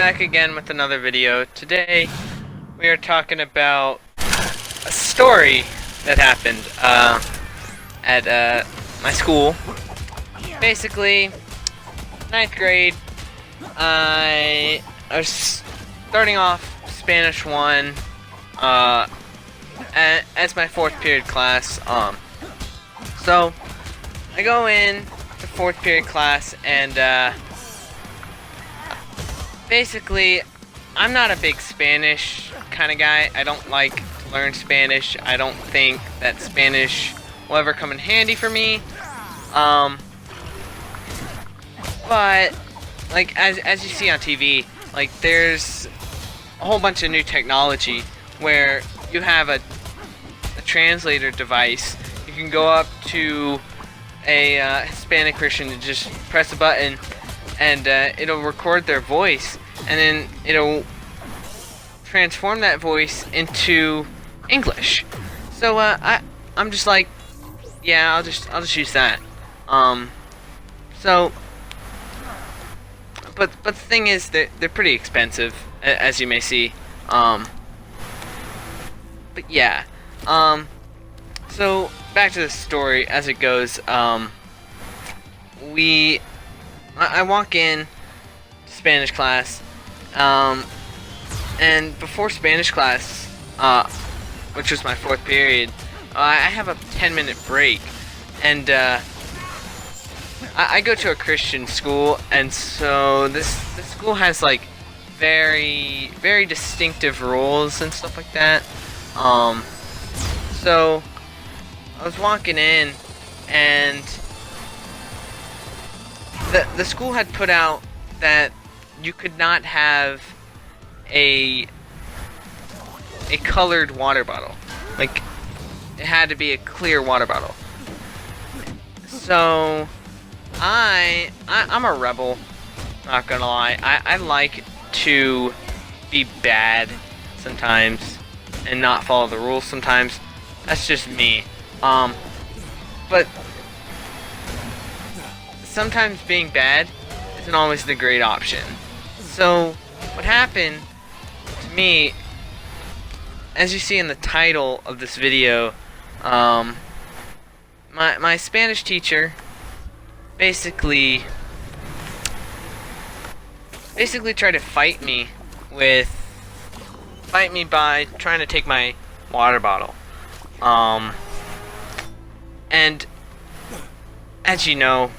back again with another video. Today, we are talking about a story that happened at my school. Basically, ninth grade, I was starting off Spanish 1 as my 4th period class. So, I go in to 4th period class and basically, I'm not a big Spanish kind of guy. I don't like to learn Spanish. I don't think that Spanish will ever come in handy for me. But like as you see on TV, like there's a whole bunch of new technology where you have a translator device. You can go up to a Hispanic person and just press a button, and it'll record their voice, and then it'll transform that voice into English. So I'm just like, yeah, I'll just use that. So, but the thing is, they're pretty expensive, as you may see. But yeah. So back to the story as it goes. I walk in Spanish class, and before Spanish class, which was my 4th period, I have a 10-minute break, and I go to a Christian school, and so this school has like very distinctive rules and stuff like that. So I was walking in, and the school had put out that you could not have a colored water bottle. Like, it had to be a clear water bottle. So I'm a rebel, not gonna lie. I like to be bad sometimes and not follow the rules sometimes. That's just me. But sometimes being bad isn't always the great option. So what happened to me, as you see in the title of this video, my Spanish teacher basically tried to fight me by trying to take my water bottle. And as you know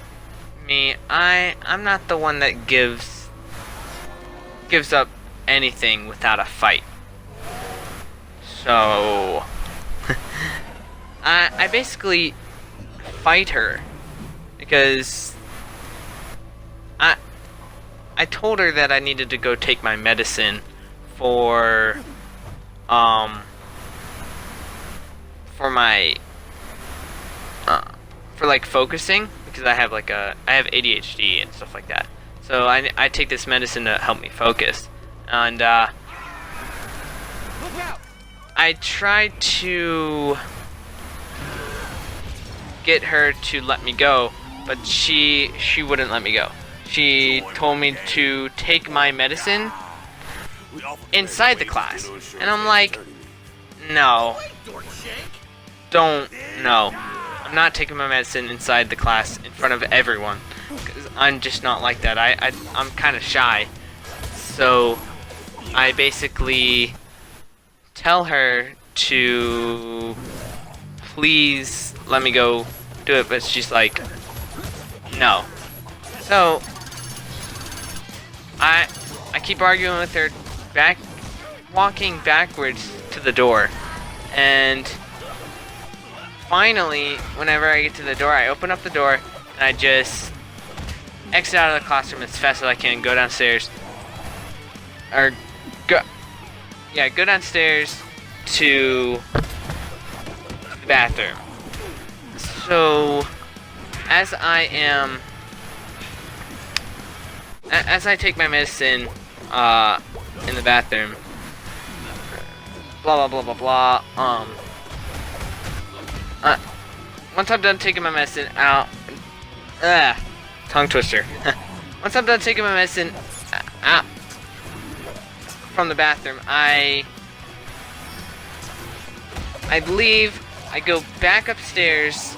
me, I'm not the one that gives up anything without a fight. So I basically fight her because I told her that I needed to go take my medicine for my for like focusing, because I have ADHD and stuff like that. So I take this medicine to help me focus, and I tried to get her to let me go, but she wouldn't let me go. She told me to take my medicine inside the class, and I'm like, no, no. I'm not taking my medicine inside the class in front of everyone, because I'm just not like that. I'm kind of shy. So I basically tell her to please let me go do it, but she's like, no. So I keep arguing with her, walking backwards to the door, and finally, whenever I get to the door, I open up the door, and I just exit out of the classroom as fast as I can, go downstairs, go downstairs to the bathroom. So, as I take my medicine in the bathroom, blah blah blah blah blah. Once I'm done taking my medicine out, tongue twister. Once I'm done taking my medicine out, from the bathroom, I leave, I go back upstairs,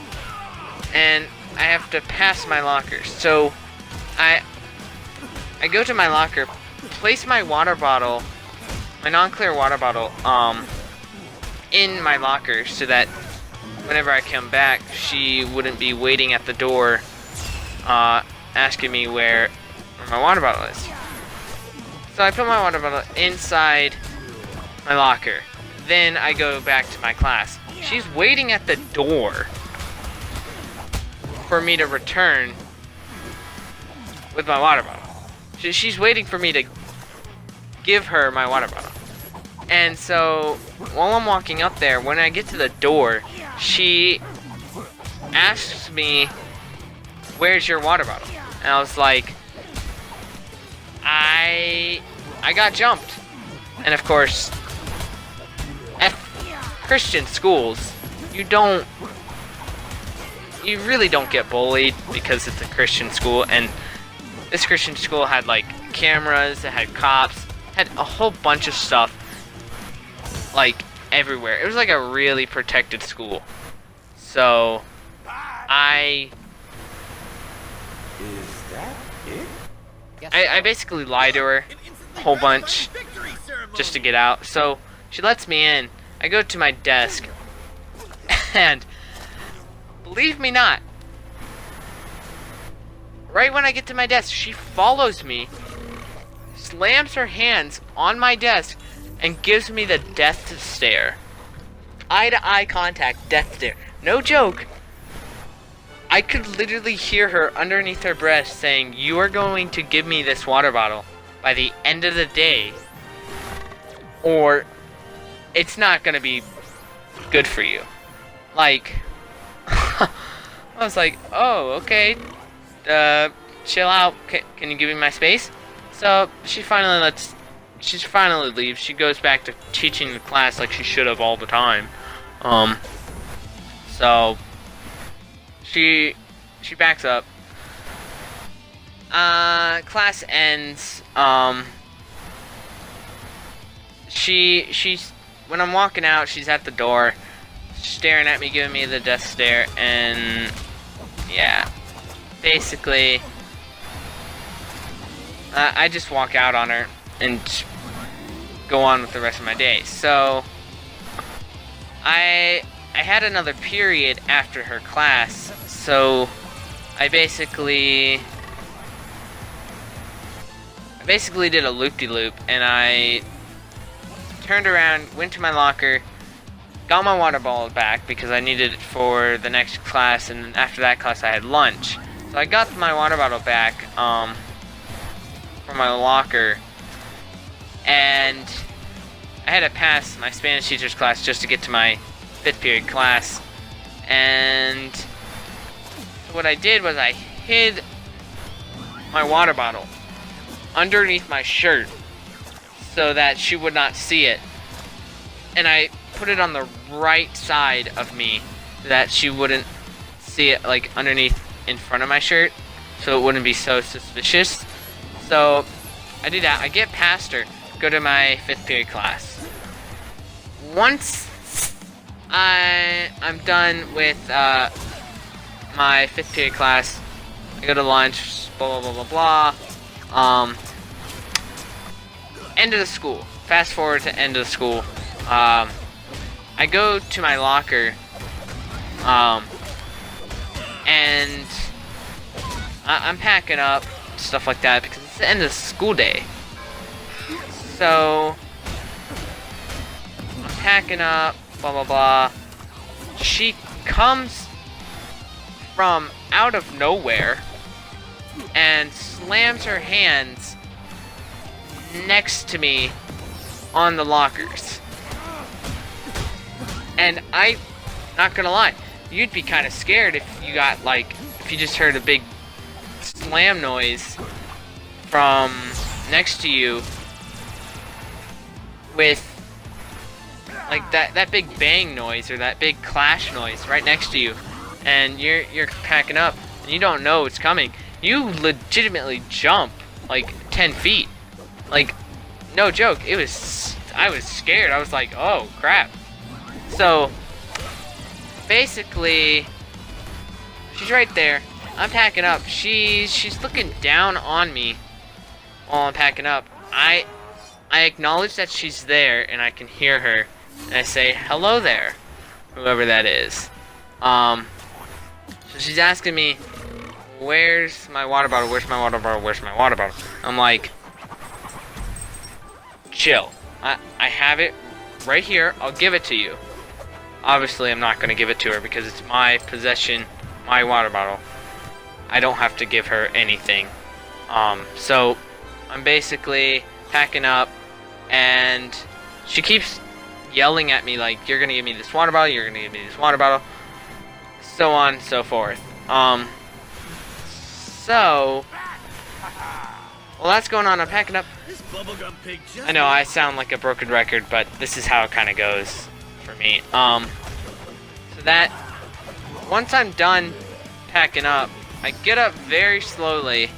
and I have to pass my locker. So I go to my locker, place my water bottle, my non-clear water bottle, in my locker so that whenever I come back, she wouldn't be waiting at the door, asking me where my water bottle is. So I put my water bottle inside my locker. Then I go back to my class. She's waiting at the door for me to return with my water bottle. She's waiting for me to give her my water bottle. And so while I'm walking up there, when I get to the door, she asks me, "Where's your water bottle?" And I was like, I got jumped. And of course, at Christian schools, you really don't get bullied because it's a Christian school. And this Christian school had like cameras, it had cops, had a whole bunch of stuff like everywhere. It was like a really protected school. So I basically lied to her a whole bunch just to get out. So she lets me in. I go to my desk, and believe me not, right when I get to my desk, she follows me, slams her hands on my desk, and gives me the death stare. Eye-to-eye contact, death stare. No joke. I could literally hear her underneath her breath saying, "You are going to give me this water bottle by the end of the day, or it's not going to be good for you." Like, I was like, "Oh, okay. Chill out. Can you give me my space?" So she finally leaves. She goes back to teaching the class like she should have all the time. So she backs up. Class ends. She's when I'm walking out, she's at the door, staring at me, giving me the death stare, and yeah, basically, I just walk out on her and go on with the rest of my day. So I had another period after her class, so I basically did a loop-de-loop, and I turned around, went to my locker, got my water bottle back because I needed it for the next class, and after that class I had lunch. So I got my water bottle back from my locker, and I had to pass my Spanish teacher's class just to get to my 5th period class. And what I did was I hid my water bottle underneath my shirt so that she would not see it, and I put it on the right side of me so that she wouldn't see it, like underneath in front of my shirt, so it wouldn't be so suspicious. So I do that. I get past her, go to my 5th period class. Once I'm done with my 5th period class, I go to lunch, blah blah blah blah blah. End of the school. Fast forward to end of the school. I go to my locker, and I'm packing up, stuff like that, because it's the end of the school day. So I'm packing up, blah blah blah. She comes from out of nowhere and slams her hands next to me on the lockers. And I'm not gonna lie, you'd be kind of scared if you just heard a big slam noise from next to you with like that big bang noise or that big clash noise right next to you, and you're packing up and you don't know it's coming. You legitimately jump like 10 feet. Like, no joke, I was scared. I was like, oh crap. So basically, she's right there. I'm packing up. She's looking down on me while I'm packing up. I acknowledge that she's there and I can hear her, and I say, hello there, whoever that is. So she's asking me, where's my water bottle? Where's my water bottle? Where's my water bottle? I'm like, chill. I have it right here. I'll give it to you. Obviously, I'm not going to give it to her because it's my possession, my water bottle. I don't have to give her anything. So I'm basically packing up, and she keeps yelling at me like, you're going to give me this water bottle, you're going to give me this water bottle, so on and so forth. So, well, that's going on. I'm packing up. I know I sound like a broken record, but this is how it kind of goes for me. So that, once I'm done packing up, I get up very slowly,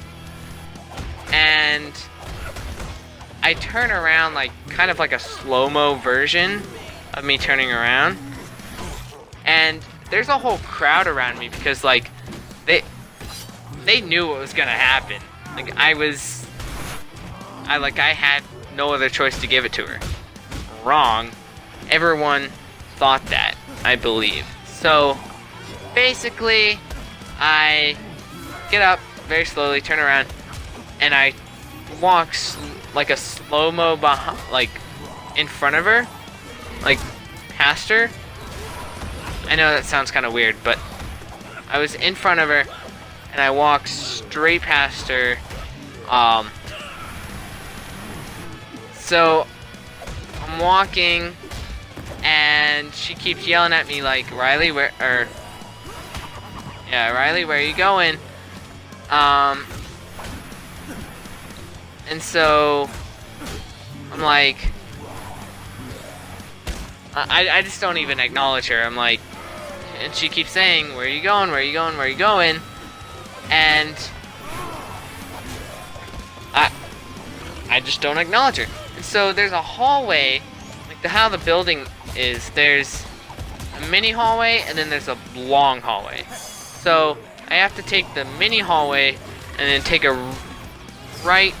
and I turn around, like, kind of like a slow-mo version of me turning around, and there's a whole crowd around me because, like, they knew what was gonna happen. Like, I had no other choice to give it to her. Wrong. Everyone thought that, I believe. So, basically, I get up very slowly, turn around, and I walk like a slow-mo like in front of her, like past her. I know that sounds kind of weird, but I was in front of her and I walked straight past her. So I'm walking and she keeps yelling at me like, Riley, Riley, where are you going? And so I'm like, I just don't even acknowledge her. I'm like, and she keeps saying, where are you going? Where are you going? Where are you going? And I just don't acknowledge her. And so there's a hallway, like how the building is. There's a mini hallway and then there's a long hallway. So I have to take the mini hallway and then take a right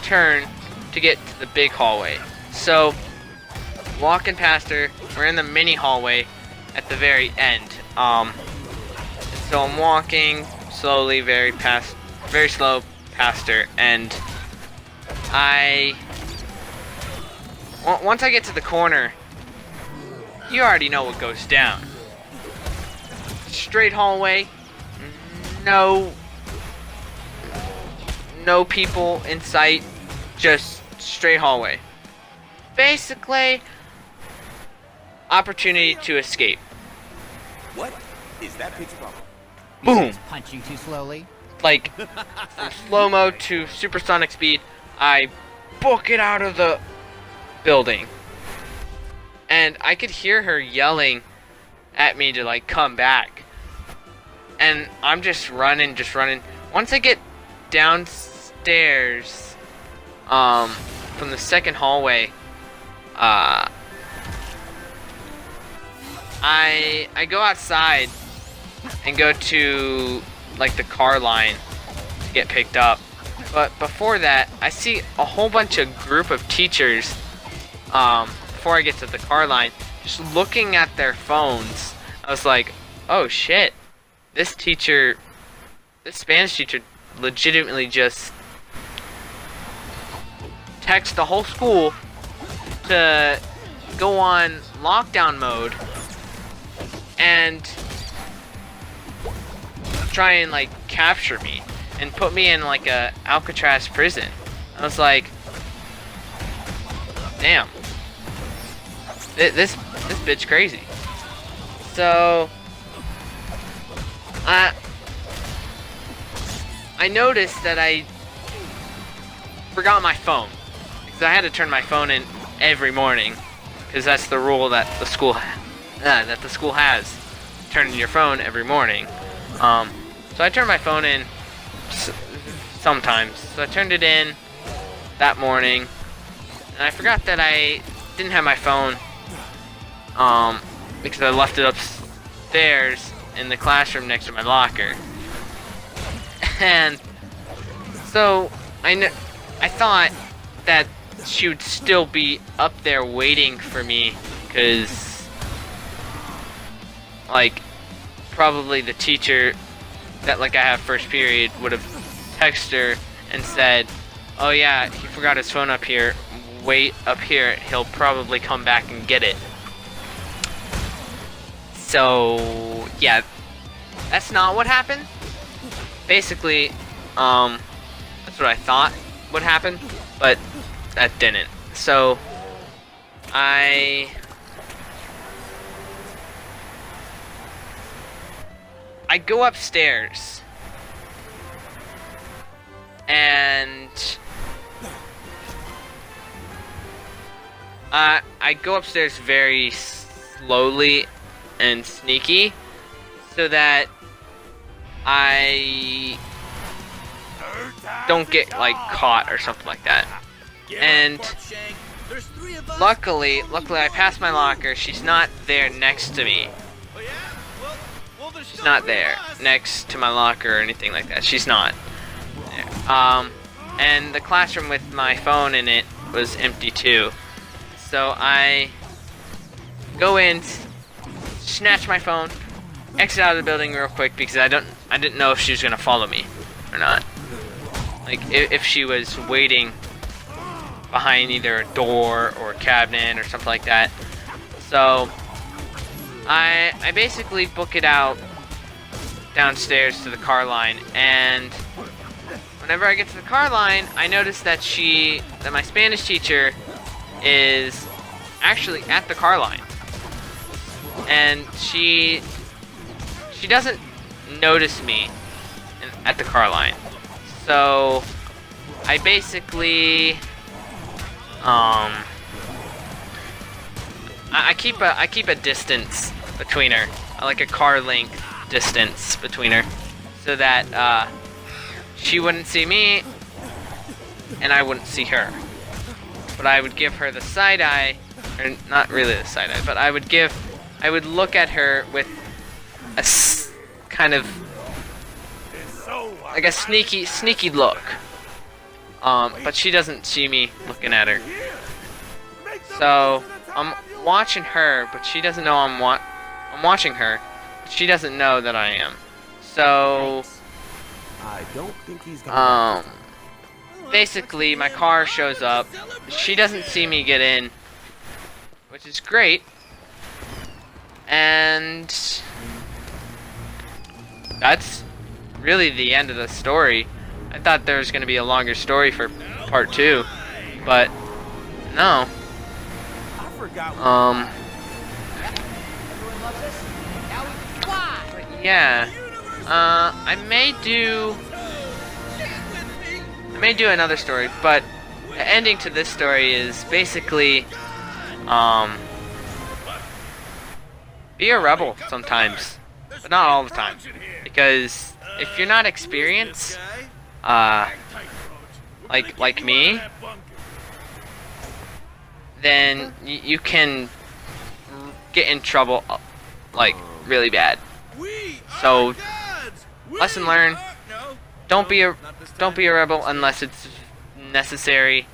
turn to get to the big hallway. So walking past her, we're in the mini hallway at the very end. So I'm walking slowly, very slow past her, and once I get to the corner, you already know what goes down. Straight hallway, no people in sight, just straight hallway. Basically, opportunity to escape. What is that picture from? Boom! Punching too slowly. Like, from slow-mo to supersonic speed, I book it out of the building. And I could hear her yelling at me to, like, come back. And I'm just running. Once I get downstairs, from the second hallway, I go outside and go to, like, the car line to get picked up. But before that, I see a whole bunch of group of teachers, before I get to the car line, just looking at their phones. I was like, oh shit, this Spanish teacher legitimately just text the whole school to go on lockdown mode and try and, like, capture me and put me in, like, a Alcatraz prison. I was like, damn, this bitch crazy. So I noticed that I forgot my phone, because I had to turn my phone in every morning, because that's the rule that the school has, turning your phone every morning. So I turned my phone in sometimes. So I turned it in that morning, and I forgot that I didn't have my phone, because I left it upstairs in the classroom next to my locker. And so I thought that she would still be up there waiting for me, because like probably the teacher that like I have first period would have texted her and said, "Oh yeah, he forgot his phone up here. Wait up here. He'll probably come back and get it." So yeah, that's not what happened. Basically, that's what I thought would happen, but that didn't. So I go upstairs and I go upstairs very slowly and sneaky so that I don't get like caught or something like that. And luckily I passed my locker. She's not there next to me. She's not there next to my locker or anything like that. She's not there. And the classroom with my phone in it was empty too. So I go in, snatch my phone, exit out of the building real quick because I didn't know if she was gonna follow me or not. Like if she was waiting behind either a door or a cabinet or something like that. So I basically book it out downstairs to the car line, and whenever I get to the car line, I notice that my Spanish teacher is actually at the car line, and she doesn't notice me at the car line. So I basically I keep a distance between her, like a car length distance between her, so that she wouldn't see me and I wouldn't see her. But I would give her the side eye, or not really the side eye, but I would look at her with a kind of like a sneaky look. But she doesn't see me looking at her. So I'm watching her, but she doesn't know I'm watching her. But she doesn't know that I am. So I don't think he's gonna basically my car shows up. She doesn't see me get in, which is great. And that's really the end of the story. I thought there was going to be a longer story for part 2, but no. I forgot. But yeah. I may do another story, but the ending to this story is basically be a rebel sometimes, but not all the time, because if you're not experienced, like me, then you can get in trouble like really bad. So lesson learned: don't be a rebel unless it's necessary.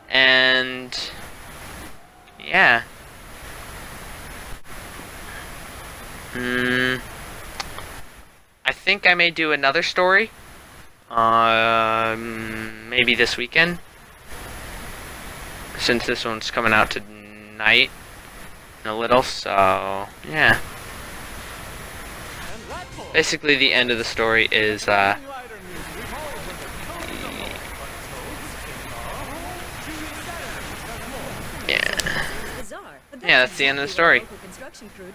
And yeah. I think I may do another story. Maybe this weekend, since this one's coming out tonight in a little. So yeah. Basically, the end of the story is yeah, that's the end of the story.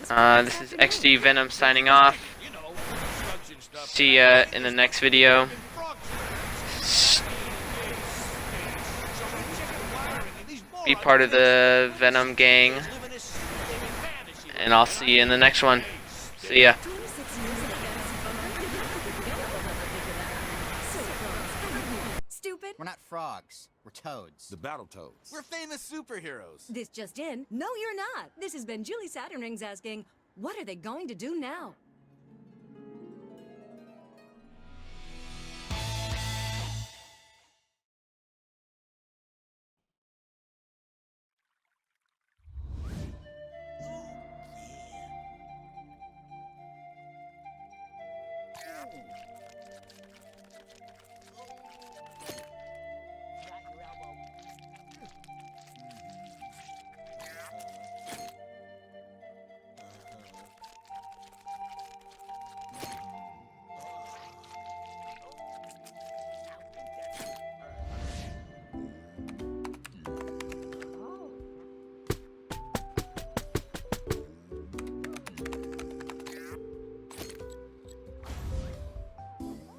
This is XD Venom signing off. See ya in the next video. Be part of the Venom gang. And I'll see you in the next one. See ya. We're not frogs. We're toads. The Battletoads. We're famous superheroes. This just in. No, you're not. This has been Julie Saturn Rings asking, what are they going to do now?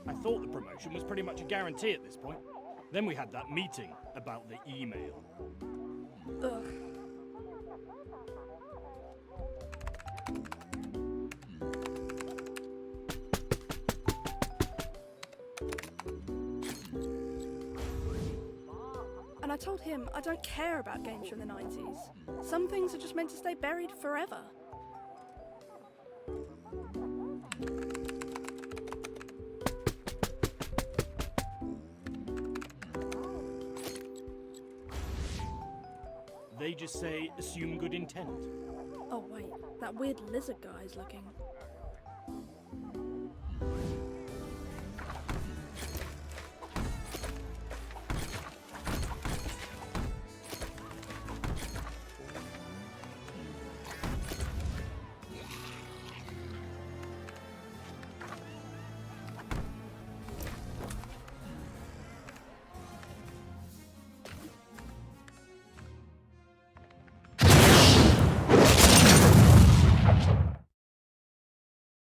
I thought the promotion was pretty much a guarantee at this point. Then we had that meeting about the email. Ugh. And I told him I don't care about games from the 90s. Some things are just meant to stay buried forever. They just say, assume good intent. Oh wait, that weird lizard guy's looking.